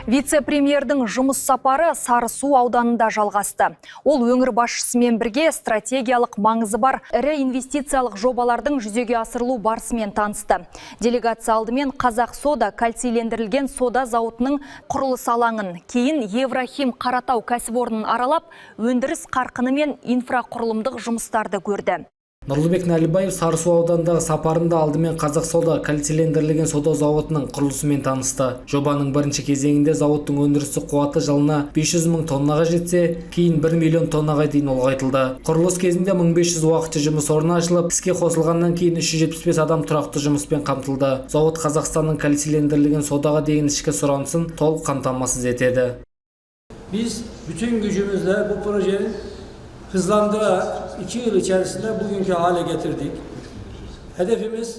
Вице-премьердің жұмыс сапары Сарысу ауданында жалғасты. Ол өңір басшысымен бірге стратегиялық маңызы бар ірі инвестициялық жобалардың жүзеге асырылу барысымен танысты. Делегация алдымен Қазақ сода кальцийлендірілген сода зауытының құрылыс алаңын, кейін Еврохим Қаратау кәсіпорнын аралап, өндіріс қарқыны мен инфрақұрылымдық жұмыстарды көрді. Нұрлыбек Нәлібаев Сарысу ауданындағы сапарында алдымен Қазақ сода кальцийлендірілген сода зауытының құрылысымен танысты. Жобаның бірінші кезеңінде зауыттың өндірістік қуаты жылына 500 мың тоннаға жетсе, кейін 1 миллион тоннаға дейін ұлғайтылды. Құрылыс кезінде 1500 уақытша жұмыс орны ашылып, іске қосылғаннан кейін 375 адам тұрақты жұмыспен қамтылды. Зауыт Қазақстанның кальцийлендірілген содаға деген ішкі сұранысын толық қамтамасыз етеді. Biz bütün gücümüzle bu projenin hızlandırarak 2 yıl içerisinde bugünkü hale getirdik. Hedefimiz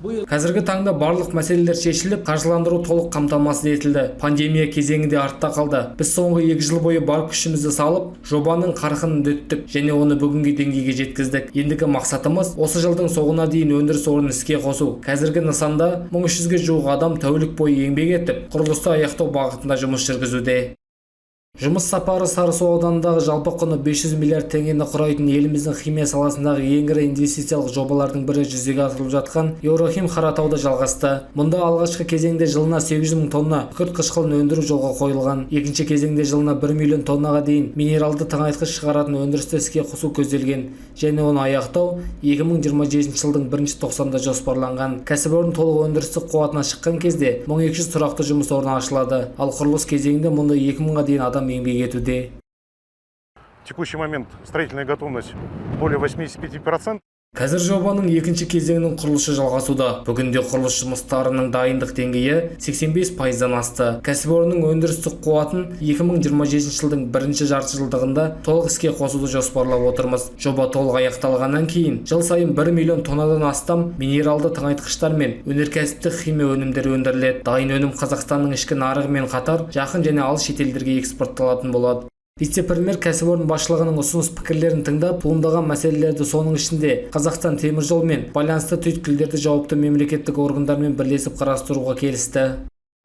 bu yıl... Қазіргі таңда барлық мәселелер шешіліп, қаржыландыру толық қамтамасыз етілді. Пандемия кезеңінде артта қалды. Біз соңғы 2 жыл бойы бар күшімізді салып, жобаның қарқынын үдеттік және оны бүгінгі деңгейге жеткіздік. Ендігі мақсатымыз осы жылдың соңына дейін өндіріс орнын іске қосу. Қазіргі нысанда 1300-ге жуық адам тәулік бойы еңбек етіп, құрылысты аяқтау бағытында жұмыс жүргізуде. Жұмыс сапары Сарысу ауданындағы жалпы құны 500 миллиард теңгені құрайтын еліміздің химия саласындағы ең ірі инвестициялық жобалардың бірі жүзеге асырылып жатқан Еврохим Қаратауда жалғасты. Мұнда алғашқы кезеңде жылына 800 мың тонна күкірт қышқылын өндіру жолға қойылған. Екінші кезеңде жылына 1 миллион тоннаға дейін минералды тыңайтқыш шығаратын өндірісті іске қосу көзделген және оны аяқтау 2027 жылдың 1 тоқсанында жоспарланған. Кәсіпорын толық өндірістік қуатына шыққан кезде 1200 тұрақты жұмыс орны ашылады. Ал құрылыс кезеңінде мұнда 2000-ға дейін адам еңбек етуде. В текущий момент строительная готовность более 85%. Қазір жобаның екінші кезеңінің құрылысы жалғасуда. Бүгінде құрылыс жұмыстарының дайындық деңгейі 85%-дан асты. Кәсіпорынның өндірістік қуатын 2027 жылдың 1-ші жартыжылдығында толық іске қосуды жоспарлап отырмыз. Жоба толық аяқталғаннан кейін жыл сайын 1 миллион тоннадан астам минералды тыңайтқыштар мен өнеркәсіптік химия өнімдері өндіріледі. Дайын өнім Қазақстанның ішкі нарығымен қатар жақын және алыс шетелдерге экспортталатын болады. Вице-премьер кәсіпорын басшылығының ұсыныс пікірлерін тыңдап, туындаған мәселелерді соның ішінде Қазақстан темір жол мен байланысты түйткілдерді жауапты мемлекеттік органдармен бірлесіп қарастыруға келісті.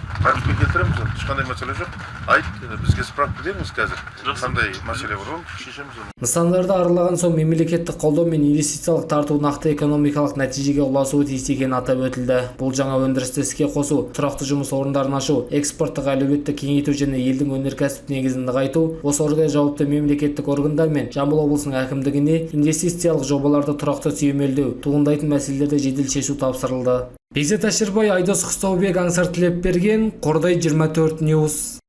Қаржы келтіреміз, ешқандай мәселе жоқ. Айт, бізге справка беріңіз қазір. Қандай мәселе бар, оны шешеміз. Нысандарды аралаған соң мемлекеттік қолдау мен инвестициялық тарту нақты экономикалық нәтижеге ұласуы тиіс екені атап өтілді. Бұл жаңа өндірісті іске қосу, тұрақты жұмыс орындарын ашу, экспорттық әлеуетті кеңейту және елдің өнеркәсіп негізін нығайту, осы орайда жауапты мемлекеттік органдар мен Жамбыл облысының әкімдігіне инвестициялық жобаларды тұрақты сүйемелдеу, туындайтын мәселелерді жедел шешу тапсырылды. Бекзат Әшірбай, Айдос Құстаубек, Аңсар Тілепберген, Қордай 24 Ньюс.